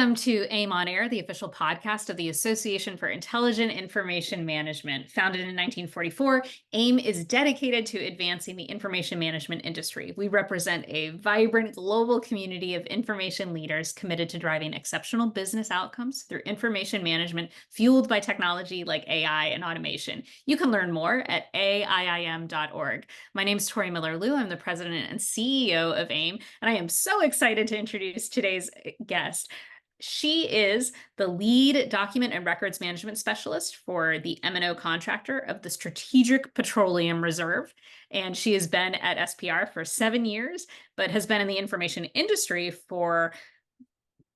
Welcome to AIM OnAir, the official podcast of the Association for Intelligent Information Management. Founded in 1944, AIM is dedicated to advancing the information management industry. We represent a vibrant global community of information leaders committed to driving exceptional business outcomes through information management fueled by technology like AI and automation. You can learn more at AIIM.org. My name is Tori Miller Liu. I'm the president and CEO of AIM, and I am so excited to introduce today's guest. She is the lead document and records management specialist for the M&O contractor of the Strategic Petroleum Reserve. And she has been at SPR for 7 years, but has been in the information industry for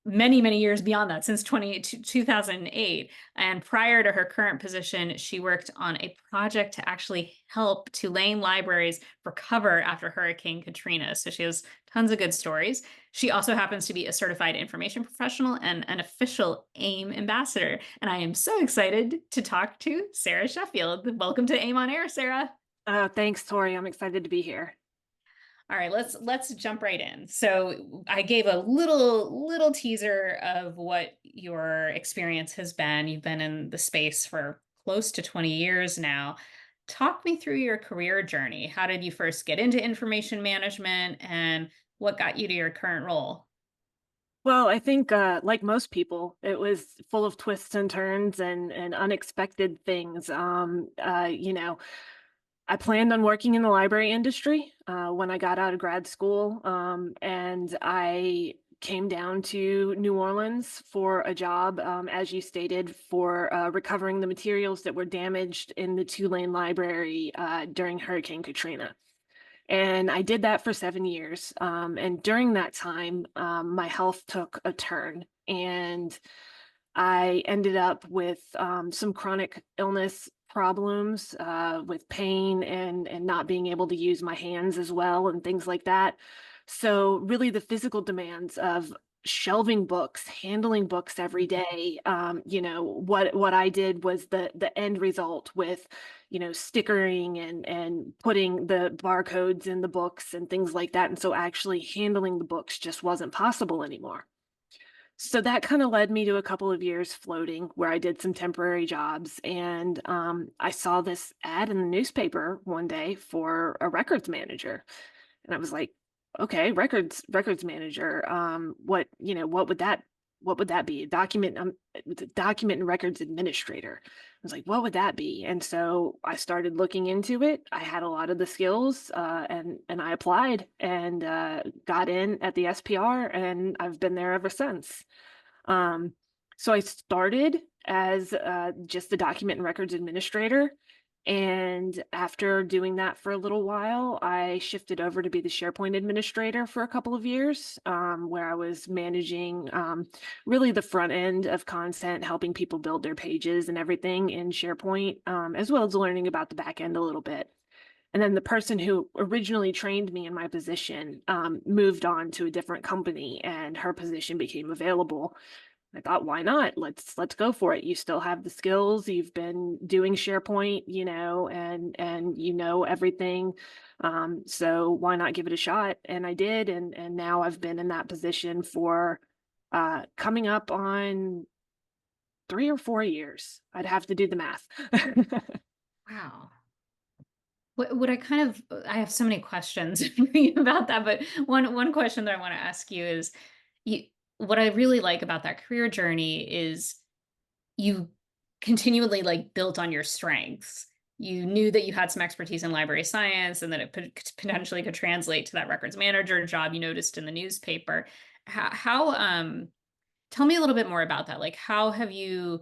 many, many years beyond that, since 2008. And prior to her current position, she worked on a project to actually help Tulane libraries recover after Hurricane Katrina. So she has tons of good stories. She also happens to be a certified information professional and an official AIM ambassador. And I am so excited to talk to Sarah Sheffield. Welcome to AIM on Air, Sarah. Thanks, Tori. I'm excited to be here. All right, let's jump right in. So I gave a little teaser of what your experience has been. You've been in the space for close to 20 years now. Talk me through your career journey. How did you first get into information management and what got you to your current role? Well, I think, like most people, it was full of twists and turns and unexpected things. I planned on working in the library industry when I got out of grad school, and I came down to New Orleans for a job, as you stated, for recovering the materials that were damaged in the Tulane Library during Hurricane Katrina. And I did that for 7 years. And during that time, my health took a turn, and I ended up with some chronic illness problems with pain and not being able to use my hands as well and things like that. So really the physical demands of shelving books, handling books every day, what I did was the end result with, stickering and putting the barcodes in the books and things like that. And so actually handling the books just wasn't possible anymore. So that kind of led me to a couple of years floating where I did some temporary jobs. And I saw this ad in the newspaper one day for a records manager. And I was like, okay, records manager. What would that be? Document and records administrator. I was like, what would that be? And so I started looking into it. I had a lot of the skills, and I applied and got in at the SPR, and I've been there ever since. So I started as just the document and records administrator. And after doing that for a little while, I shifted over to be the SharePoint administrator for a couple of years, where I was managing really the front end of content, helping people build their pages and everything in SharePoint, as well as learning about the back end a little bit. And then the person who originally trained me in my position moved on to a different company, and her position became available. I thought, why not? Let's go for it. You still have the skills. You've been doing SharePoint, and everything. So why not give it a shot? And I did, and now I've been in that position for coming up on 3 or 4 years. I'd have to do the math. Wow. What I have so many questions about that, but one question that I want to ask you is, what I really like about that career journey is you continually built on your strengths. You knew that you had some expertise in library science and that it potentially could translate to that records manager job you noticed in the newspaper. Tell me a little bit more about that. How have you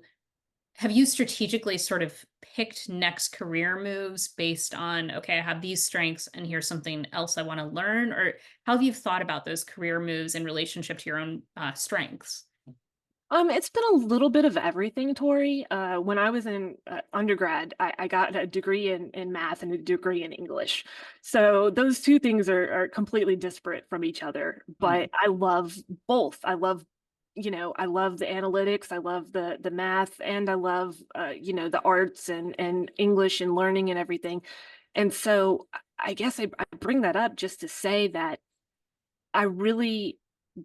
strategically sort of picked next career moves based on, okay, I have these strengths and here's something else I want to learn? Or how have you thought about those career moves in relationship to your own strengths? It's been a little bit of everything, Tori. When I was in undergrad, I got a degree in math and a degree in English. So those two things are completely disparate from each other, but I love both. I love the analytics, I love the math, and I love the arts and English and learning and everything. And so I guess I bring that up just to say that I really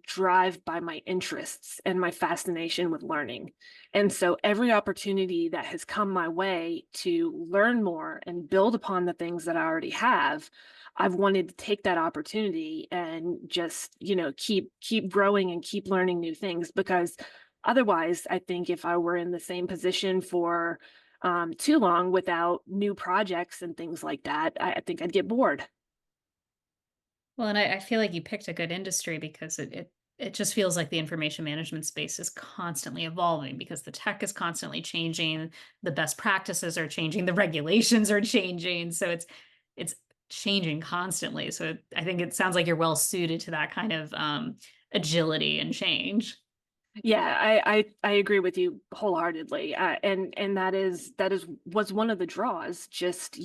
drive by my interests and my fascination with learning. And so every opportunity that has come my way to learn more and build upon the things that I already have, I've wanted to take that opportunity and just, keep growing and keep learning new things, because otherwise, I think if I were in the same position for too long without new projects and things like that, I think I'd get bored. Well, and I feel like you picked a good industry because it just feels like the information management space is constantly evolving because the tech is constantly changing, the best practices are changing, the regulations are changing. So it's changing constantly. So I think it sounds like you're well suited to that kind of agility and change. Yeah, I agree with you wholeheartedly, and that is was one of the draws. Just,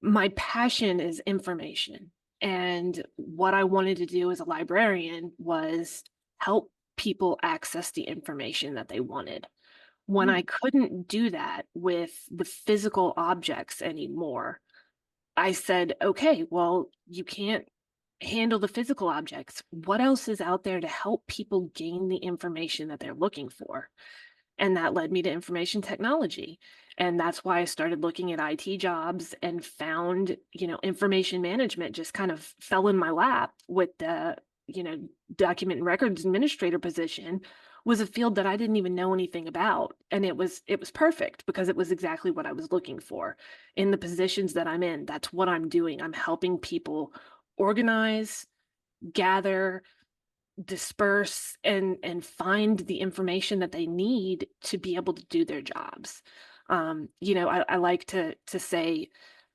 my passion is information, and what I wanted to do as a librarian was help people access the information that they wanted. When I Mm. couldn't do that with the physical objects anymore, I said, okay, well, you can't handle the physical objects. What else is out there to help people gain the information that they're looking for? And that led me to information technology. And that's why I started looking at IT jobs and found, information management just kind of fell in my lap with the, document and records administrator position was a field that I didn't even know anything about. And it was perfect because it was exactly what I was looking for. In the positions that I'm in, that's what I'm doing. I'm helping people organize, gather, disperse, and find the information that they need to be able to do their jobs. I like to say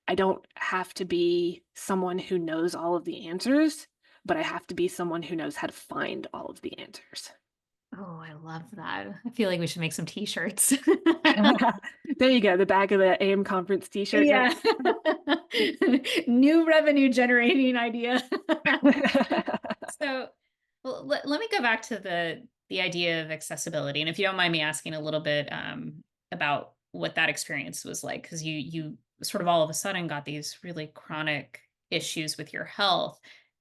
I don't have to be someone who knows all of the answers, but I have to be someone who knows how to find all of the answers. Oh, I love that. I feel like we should make some t-shirts. There you go, the back of the AIM conference t-shirt Yeah. next. New revenue generating idea. So, well, let me go back to the idea of accessibility, and if you don't mind me asking a little bit about what that experience was like, because you sort of all of a sudden got these really chronic issues with your health,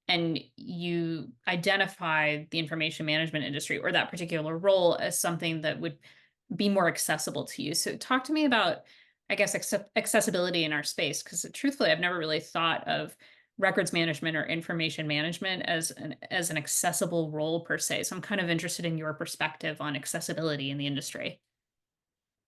and you identified the information management industry or that particular role as something that would be more accessible to you. So, talk to me about, I guess, accessibility in our space, because truthfully, I've never really thought of records management or information management as an accessible role per se. So I'm kind of interested in your perspective on accessibility in the industry.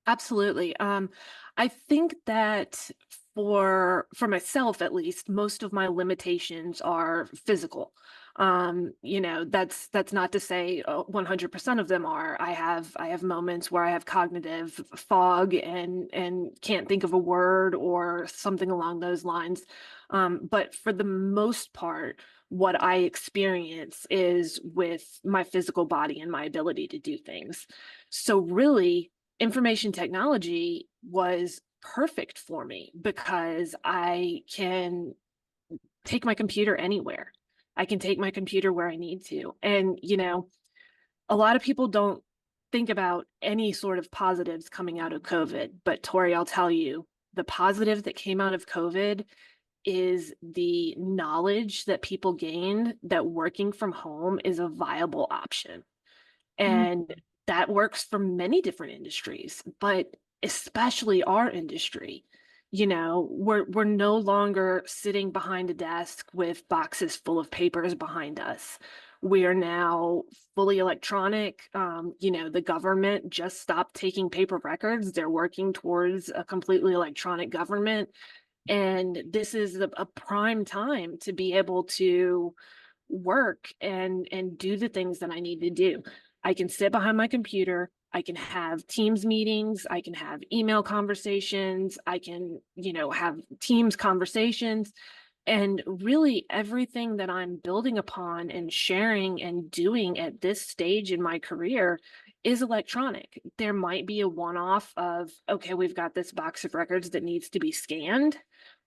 Absolutely. I think that for myself at least, most of my limitations are physical. That's not to say 100% of them are. I have moments where I have cognitive fog and can't think of a word or something along those lines. But for the most part, what I experience is with my physical body and my ability to do things. So really, information technology was perfect for me because I can take my computer anywhere. I can take my computer where I need to. And, a lot of people don't think about any sort of positives coming out of COVID. But Tori, I'll tell you, the positive that came out of COVID is the knowledge that people gained that working from home is a viable option. Mm. And that works for many different industries, but especially our industry. We're no longer sitting behind a desk with boxes full of papers behind us. We are now fully electronic. The government just stopped taking paper records. They're working towards a completely electronic government. And this is a prime time to be able to work and do the things that I need to do. I can sit behind my computer. I can have Teams meetings. I can have email conversations. I can, have Teams conversations. And really, everything that I'm building upon and sharing and doing at this stage in my career is electronic. There might be a one off of, okay, we've got this box of records that needs to be scanned,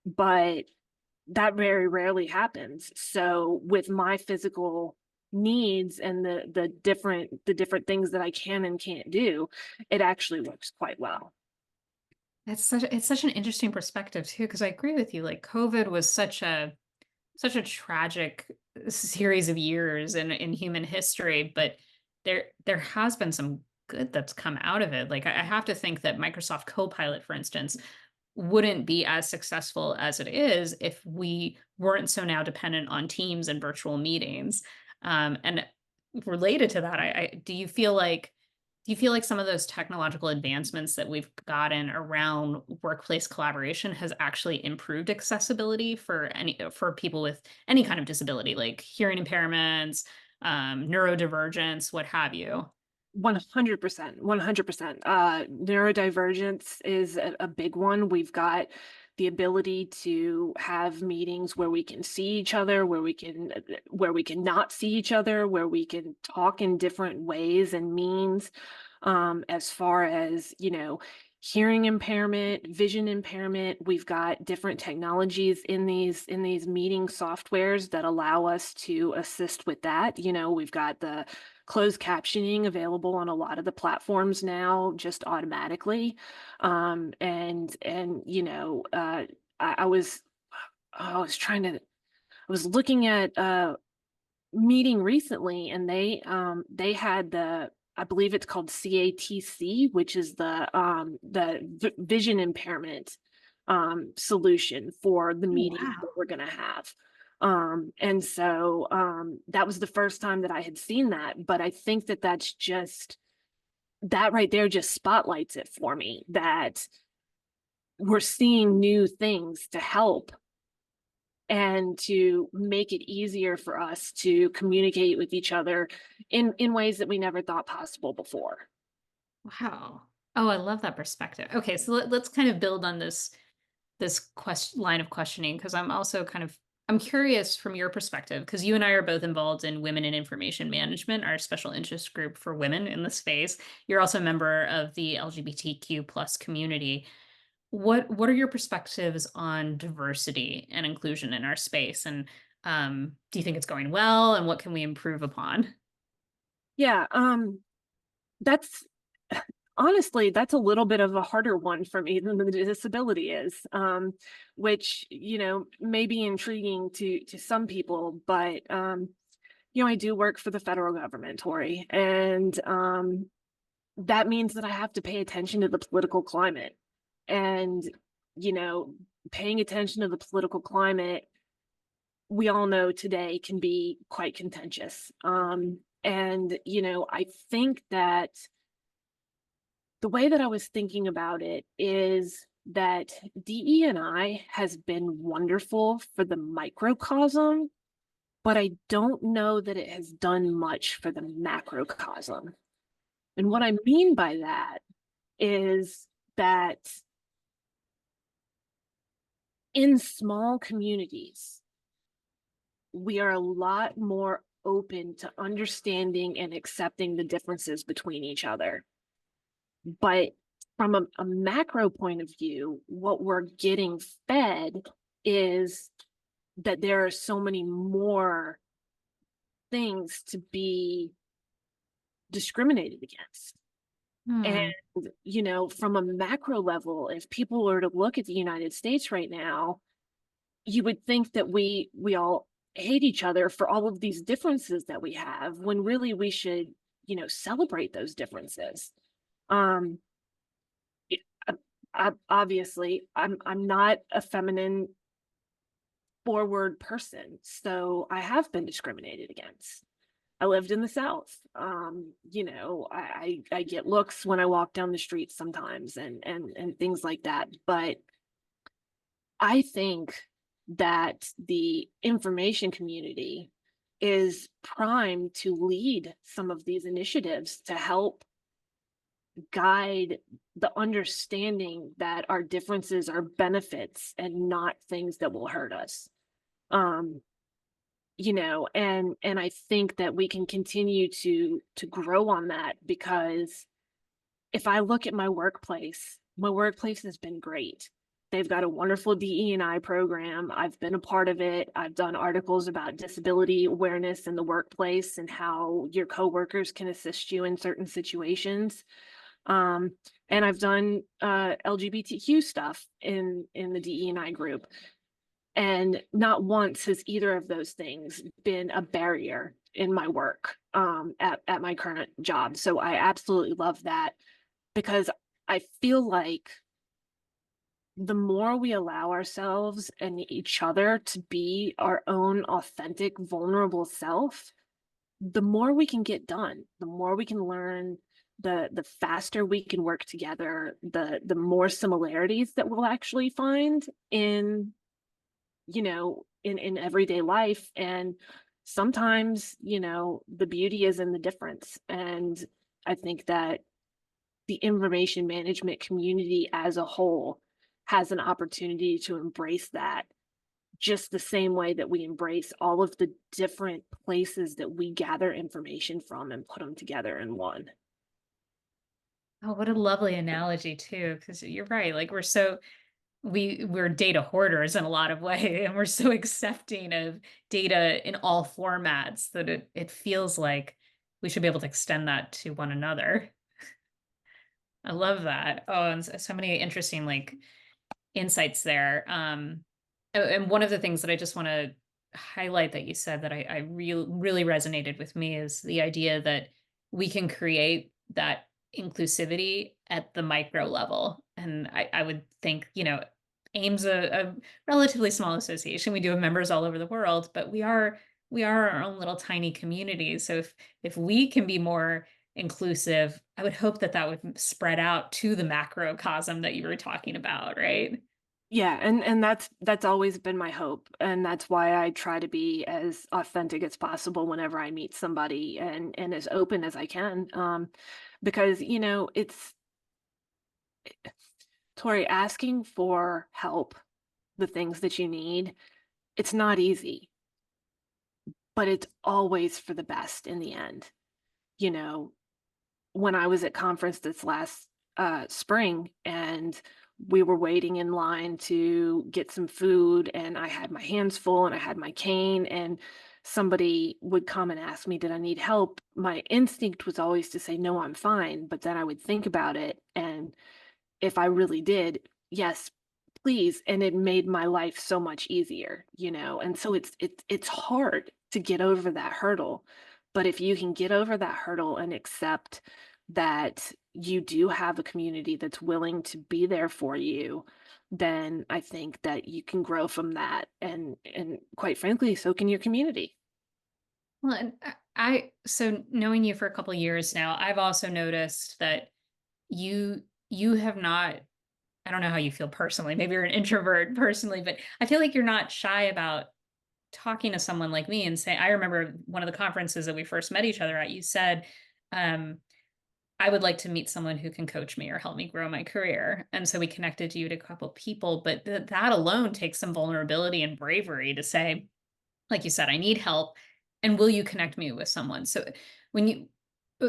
but that very rarely happens. So with my physical needs and the different things that I can and can't do, it actually works quite well. It's such an interesting perspective too, because I agree with you. Like COVID was such such a tragic series of years in human history, but there has been some good that's come out of it. Like I have to think that Microsoft Copilot, for instance, wouldn't be as successful as it is if we weren't so now dependent on Teams and virtual meetings. And related to that, do you feel like some of those technological advancements that we've gotten around workplace collaboration has actually improved accessibility for people with any kind of disability, like hearing impairments, neurodivergence, what have you? 100%, 100%. Neurodivergence is a big one. We've got the ability to have meetings where we can see each other, where we can not see each other, where we can talk in different ways and means, as far as, hearing impairment, vision impairment. We've got different technologies in these meeting softwares that allow us to assist with that. We've got the closed captioning available on a lot of the platforms now, just automatically. I was looking at a meeting recently, and they had I believe it's called CATC, which is the vision impairment solution for the Oh, meeting wow. that we're going to have. That was the first time that I had seen that, but I think that that right there just spotlights it for me, that we're seeing new things to help and to make it easier for us to communicate with each other in ways that we never thought possible before. Wow. Oh, I love that perspective. Okay, so let's kind of build on this line of questioning, because I'm curious from your perspective, because you and I are both involved in Women in Information Management, our special interest group for women in the space. You're also a member of the LGBTQ plus community. What are your perspectives on diversity and inclusion in our space? And do you think it's going well? And what can we improve upon? Yeah, that's honestly, that's a little bit of a harder one for me than the disability is, which, may be intriguing to some people, but I do work for the federal government, Tori, and that means that I have to pay attention to the political climate. And, you know, paying attention to the political climate, we all know today can be quite contentious. I think that the way that I was thinking about it is that DE&I has been wonderful for the microcosm, but I don't know that it has done much for the macrocosm. And what I mean by that is that in small communities, we are a lot more open to understanding and accepting the differences between each other. But from a macro point of view, what we're getting fed is that there are so many more things to be discriminated against. And, Hmm. from a macro level, if people were to look at the United States right now, you would think that we all hate each other for all of these differences that we have, when really we should, celebrate those differences. Um, obviously, I'm not a feminine forward person, so I have been discriminated against. I lived in the South. I get looks when I walk down the street sometimes, and things like that. But I think that the information community is primed to lead some of these initiatives to help guide the understanding that our differences are benefits and not things that will hurt us. Um, and I think that we can continue to grow on that, because if I look at my workplace has been great. They've got a wonderful DE&I program. I've been a part of it. I've done articles about disability awareness in the workplace and how your coworkers can assist you in certain situations. Um, and I've done LGBTQ stuff in the DE&I group. And not once has either of those things been a barrier in my work at my current job. So I absolutely love that, because I feel like the more we allow ourselves and each other to be our own authentic, vulnerable self, the more we can get done, the more we can learn, the faster we can work together, the more similarities that we'll actually find in, in everyday life. And sometimes, the beauty is in the difference. And I think that the information management community as a whole has an opportunity to embrace that, just the same way that we embrace all of the different places that we gather information from and put them together in one. Oh, what a lovely analogy too, because you're right. Like we're data hoarders in a lot of way, and we're so accepting of data in all formats that it feels like we should be able to extend that to one another. I love that. Oh, and so many interesting like insights there. And one of the things that I just want to highlight that you said that I really resonated with me is the idea that we can create that inclusivity at the micro level. And I would think, AIM's a relatively small association. We do have members all over the world, but we are our own little tiny community. So if we can be more inclusive, I would hope that that would spread out to the macrocosm that you were talking about, right? Yeah, and that's always been my hope, and that's why I try to be as authentic as possible whenever I meet somebody, and as open as I can. Because it's Tori, asking for help, the things that you need, it's not easy, but it's always for the best in the end. You know, when I was at conference this last spring, and we were waiting in line to get some food, and I had my hands full and I had my cane, and somebody would come and ask me, did I need help? My instinct was always to say, no, I'm fine. But then I would think about it. And if I really did, yes, please. And it made my life so much easier. And so it's hard to get over that hurdle. But if you can get over that hurdle and accept that you do have a community that's willing to be there for you, then I think that you can grow from that. And quite frankly, so can your community. Well, and so knowing you for a couple years now, I've also noticed that you have not, I don't know how you feel personally. Maybe you're an introvert personally, but I feel like you're not shy about talking to someone like me and say, I remember one of the conferences that we first met each other at, you said, um, I would like to meet someone who can coach me or help me grow my career. And so we connected you to a couple people, but that alone takes some vulnerability and bravery to say, like you said, I need help. And will you connect me with someone? So when you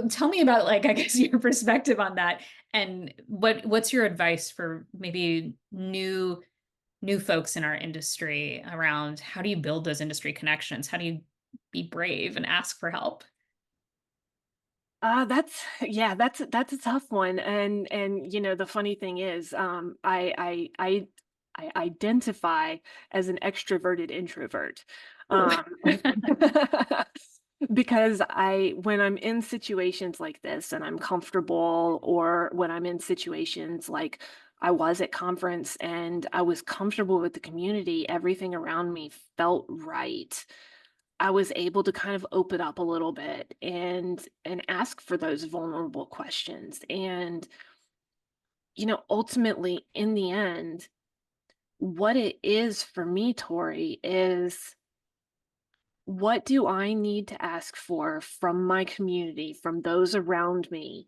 tell me about like, I guess your perspective on that, and what's your advice for maybe new folks in our industry around how do you build those industry connections? How do you be brave and ask for help? That's a tough one. And the funny thing is, I identify as an extroverted introvert. Ooh. Um, because when I'm in situations like this and I'm comfortable, or when I'm in situations like I was at conference and I was comfortable with the community, everything around me felt right. I was able to kind of open up a little bit and ask for those vulnerable questions. And ultimately in the end, what it is for me, Tori, is, what do I need to ask for from my community, from those around me,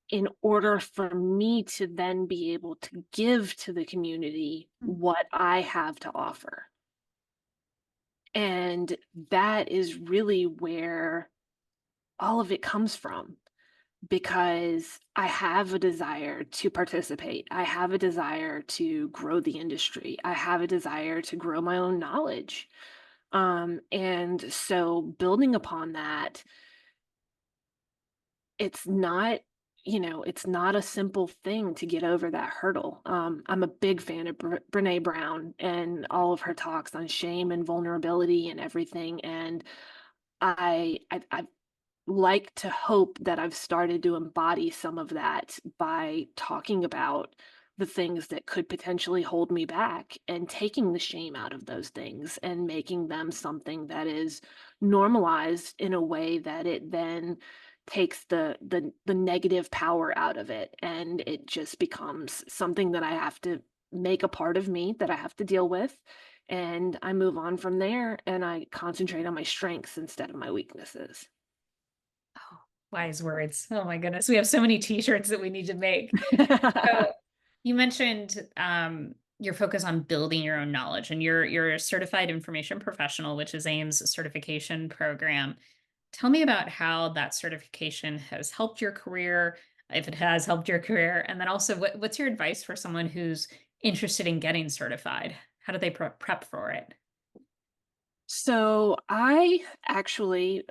in order for me to then be able to give to the community what I have to offer? And that is really where all of it comes from, because I have a desire to participate. I have a desire to grow the industry. I have a desire to grow my own knowledge. And so building upon that, it's not it's not a simple thing to get over that hurdle. I'm a big fan of Brene Brown and all of her talks on shame and vulnerability and everything. And I like to hope that I've started to embody some of that by talking about the things that could potentially hold me back and taking the shame out of those things and making them something that is normalized in a way that it then takes the negative power out of it, and it just becomes something that I have to make a part of me that I have to deal with, and I move on from there and I concentrate on my strengths instead of my weaknesses. Oh, wise words. Oh my goodness. We have so many t-shirts that we need to make. So you mentioned your focus on building your own knowledge, and you're a certified information professional, which is AIM's certification program. Tell me about how that certification has helped your career, if it has helped your career, and then also what's your advice for someone who's interested in getting certified? How do they prep for it? So I actually,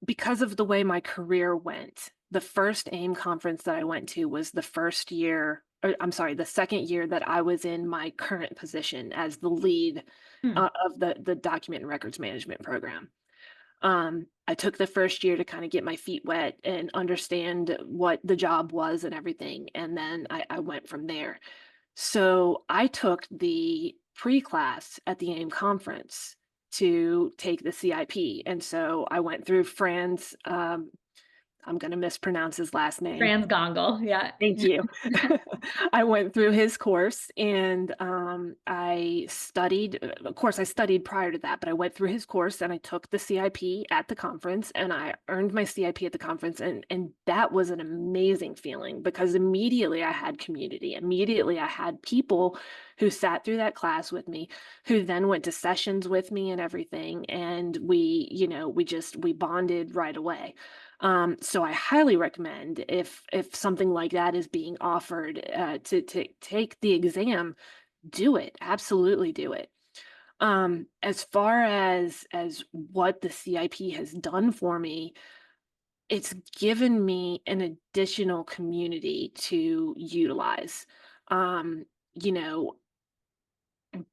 because of the way my career went, the first AIM conference that I went to was the first year, or I'm sorry, the second year that I was in my current position as the lead Hmm. of the document and records management program. I took the first year to kind of get my feet wet and understand what the job was and everything. And then I went from there. So I took the pre-class at the AIM conference to take the CIP. And so I went through Fran's, I'm going to mispronounce his last name. Transgongle. Yeah. Thank you. I went through his course and I studied. Of course, I studied prior to that, but I went through his course and I took the CIP at the conference and I earned my CIP at the conference. And that was an amazing feeling because immediately I had community. Immediately I had people who sat through that class with me, who then went to sessions with me and everything. And we bonded right away. So I highly recommend if something like that is being offered to take the exam, do it. Absolutely do it. As far as what the CIP has done for me, it's given me an additional community to utilize. Um, you know,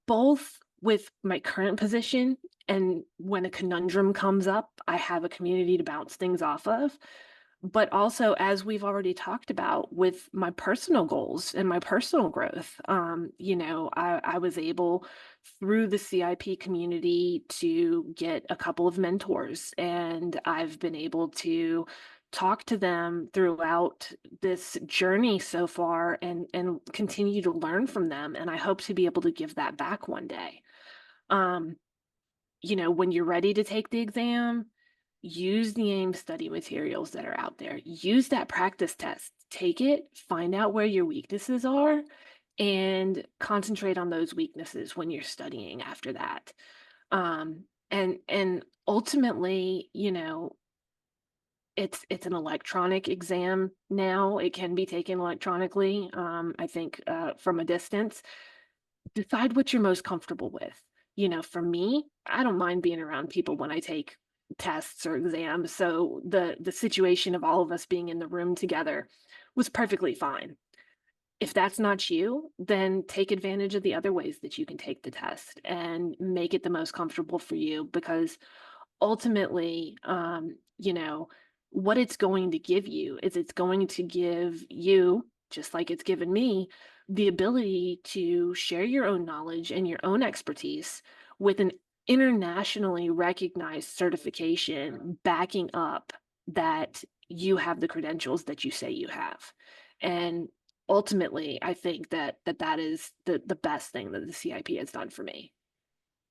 both with my current position and when a conundrum comes up, I have a community to bounce things off of. But also, as we've already talked about, with my personal goals and my personal growth, I was able through the CIP community to get a couple of mentors, and I've been able to talk to them throughout this journey so far and continue to learn from them. And I hope to be able to give that back one day. Um, when you're ready to take the exam, use the AIM study materials that are out there. Use that practice test. Take it, find out where your weaknesses are, and concentrate on those weaknesses when you're studying after that. And ultimately, it's an electronic exam now. It can be taken electronically, I think, from a distance. Decide what you're most comfortable with. For me, I don't mind being around people when I take tests or exams. So the situation of all of us being in the room together was perfectly fine. If that's not you, then take advantage of the other ways that you can take the test and make it the most comfortable for you, because ultimately, what it's going to give you is it's going to give you, just like it's given me, the ability to share your own knowledge and your own expertise with an internationally recognized certification backing up that you have the credentials that you say you have. And ultimately, I think that is the best thing that the CIP has done for me.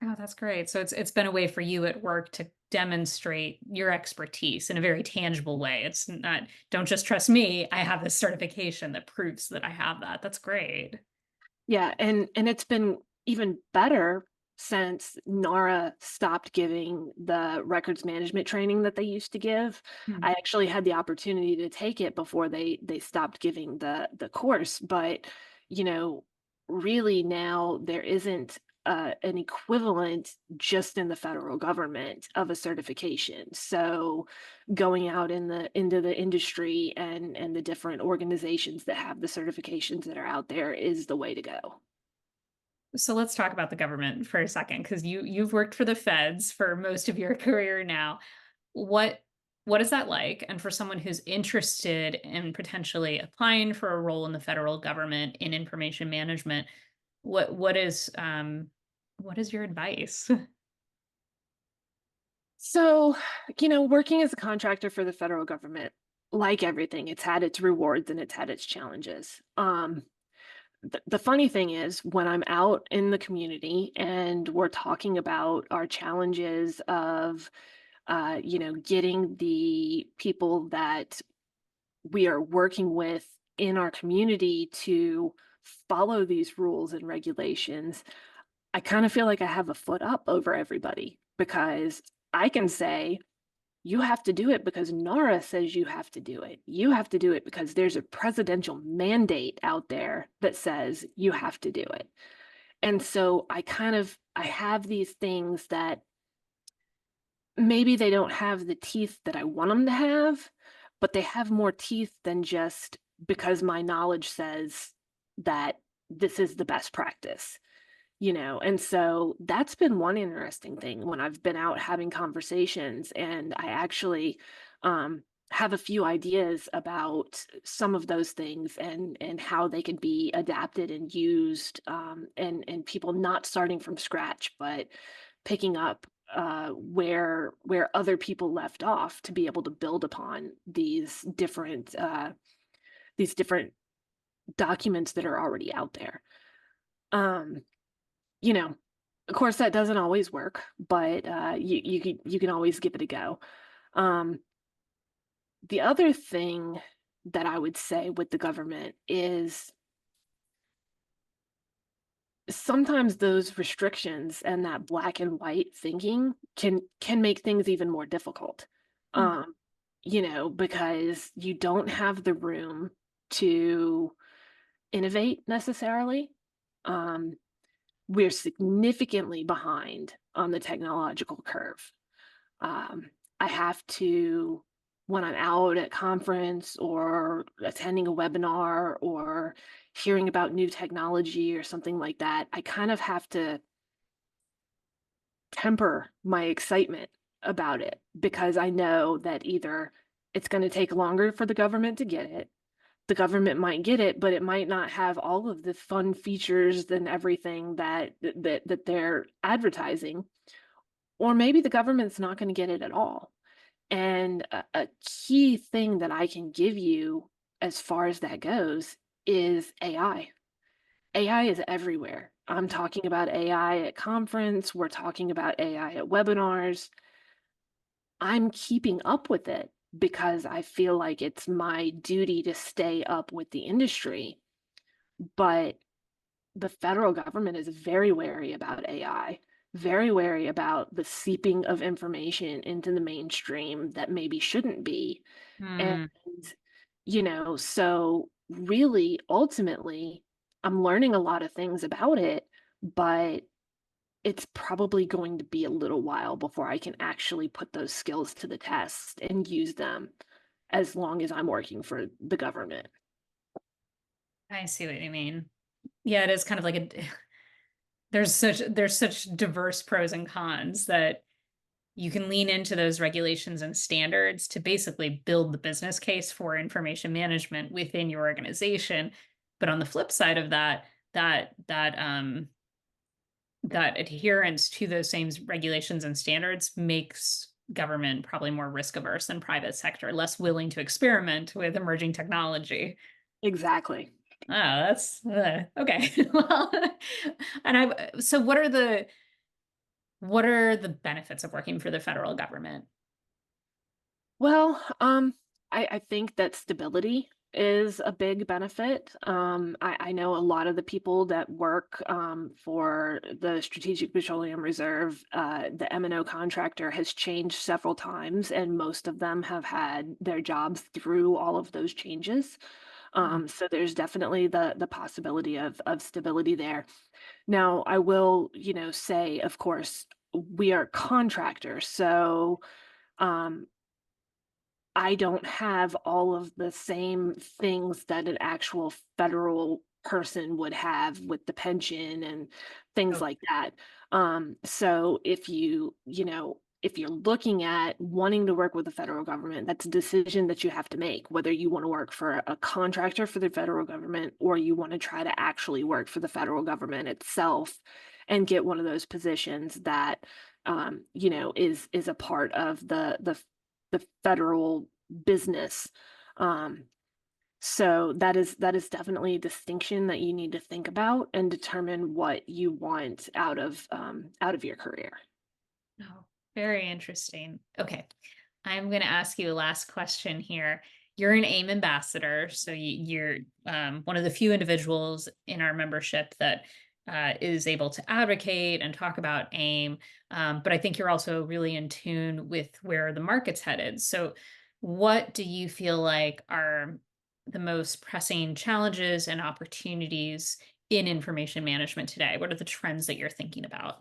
Oh, that's great. So it's been a way for you at work to demonstrate your expertise in a very tangible way. It's not, don't just trust me. I have this certification that proves that I have that. That's great. Yeah, and it's been even better since NARA stopped giving the records management training that they used to give. Hmm. I actually had the opportunity to take it before they stopped giving the course, but you know, really now there isn't an equivalent just in the federal government of a certification. So going out into the industry and the different organizations that have the certifications that are out there is the way to go. So let's talk about the government for a second, because you've worked for the feds for most of your career now. What what is that like? And for someone who's interested in potentially applying for a role in the federal government in information management, what is your advice? So, working as a contractor for the federal government, like everything, it's had its rewards and it's had its challenges. The funny thing is, when I'm out in the community and we're talking about our challenges of, getting the people that we are working with in our community to follow these rules and regulations, I kind of feel like I have a foot up over everybody because I can say, you have to do it because NARA says you have to do it. You have to do it because there's a presidential mandate out there that says you have to do it. And so I have these things that maybe they don't have the teeth that I want them to have, but they have more teeth than just because my knowledge says that this is the best practice. And so that's been one interesting thing when I've been out having conversations, and I actually have a few ideas about some of those things and how they could be adapted and used, and people not starting from scratch but picking up where other people left off to be able to build upon these different documents that are already out there. Um, you know, of course, that doesn't always work, but you can always give it a go. Um, the other thing that I would say with the government is sometimes those restrictions and that black and white thinking can make things even more difficult. Mm. Um, because you don't have the room to innovate necessarily. Um, we're significantly behind on the technological curve. Um, I have to, when I'm out at conference or attending a webinar or hearing about new technology or something like that, I kind of have to temper my excitement about it because I know that either it's going to take longer for the government to get it, the government might get it, but it might not have all of the fun features and everything that they're advertising, or maybe the government's not going to get it at all. And a key thing that I can give you as far as that goes is AI. AI is everywhere. I'm talking about AI at conference, we're talking about AI at webinars. I'm keeping up with it because I feel like it's my duty to stay up with the industry. But the federal government is very wary about AI, very wary about the seeping of information into the mainstream that maybe shouldn't be. And, Hmm. so really, ultimately, I'm learning a lot of things about it, but it's probably going to be a little while before I can actually put those skills to the test and use them as long as I'm working for the government. I see what you mean. Yeah, it is kind of like a there's such diverse pros and cons that you can lean into those regulations and standards to basically build the business case for information management within your organization. But on the flip side of that adherence to those same regulations and standards makes government probably more risk averse than private sector, less willing to experiment with emerging technology. Exactly. Oh, that's okay. Well, and so what are the benefits of working for the federal government? Well, I think that stability is a big benefit. I know a lot of the people that work for the Strategic Petroleum Reserve, the M&O contractor has changed several times, and most of them have had their jobs through all of those changes. So there's definitely the possibility of stability there. Now, I will, say, of course, we are contractors, so um, I don't have all of the same things that an actual federal person would have with the pension and things Oh, like that. So if you're looking at wanting to work with the federal government, that's a decision that you have to make, whether you want to work for a contractor for the federal government or you want to try to actually work for the federal government itself and get one of those positions that is a part of the federal business. Um, so that is definitely a distinction that you need to think about and determine what you want out of your career. oh, very interesting. Okay. I'm going to ask you a last question here. You're an AIM ambassador, so you're one of the few individuals in our membership that is able to advocate and talk about AIM. But I think you're also really in tune with where the market's headed. So, what do you feel like are the most pressing challenges and opportunities in information management today? What are the trends that you're thinking about?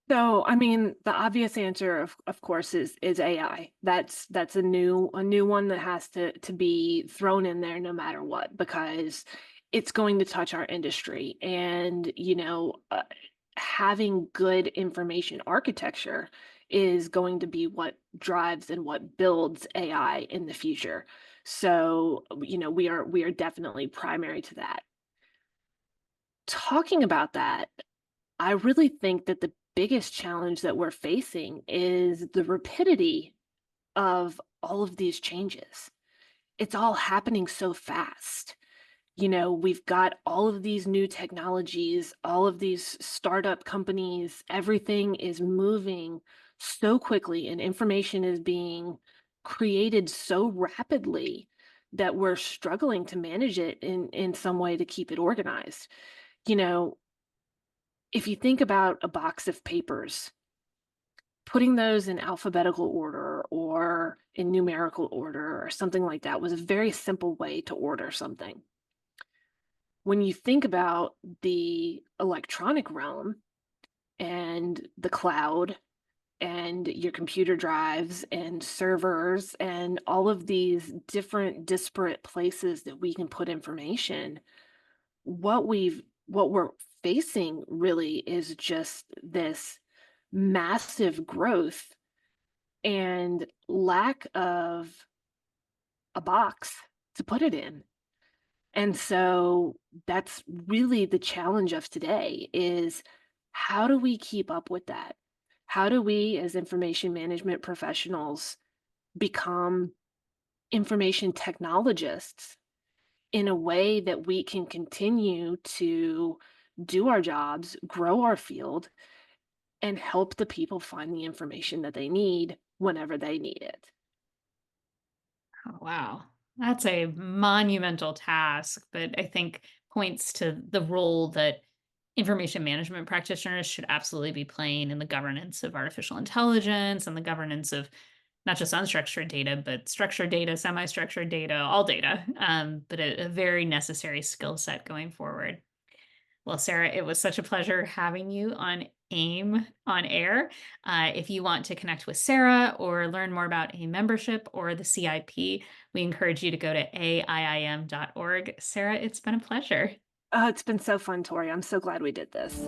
So, I mean, the obvious answer, of course, is AI. That's a new one that has to be thrown in there no matter what, because it's going to touch our industry. And having good information architecture is going to be what drives and what builds AI in the future. So, we are definitely primary to that. Talking about that, I really think that the biggest challenge that we're facing is the rapidity of all of these changes. It's all happening so fast. We've got all of these new technologies, all of these startup companies, everything is moving so quickly and information is being created so rapidly that we're struggling to manage it in some way to keep it organized. You know, if you think about a box of papers, putting those in alphabetical order or in numerical order or something like that was a very simple way to order something. When you think about the electronic realm and the cloud and your computer drives and servers and all of these different disparate places that we can put information, what we're facing really is just this massive growth and lack of a box to put it in. And so that's really the challenge of today is how do we keep up with that? How do we as information management professionals become information technologists in a way that we can continue to do our jobs, grow our field, and help the people find the information that they need whenever they need it? Oh, wow. That's a monumental task, but I think points to the role that information management practitioners should absolutely be playing in the governance of artificial intelligence and the governance of not just unstructured data, but structured data, semi structured data, all data, but a very necessary skill set going forward. Well, Sarah, it was such a pleasure having you on AIM on air. If you want to connect with Sarah or learn more about AIM membership or the CIP, we encourage you to go to aiim.org. Sarah, it's been a pleasure. It's been so fun, Tori. I'm so glad we did this.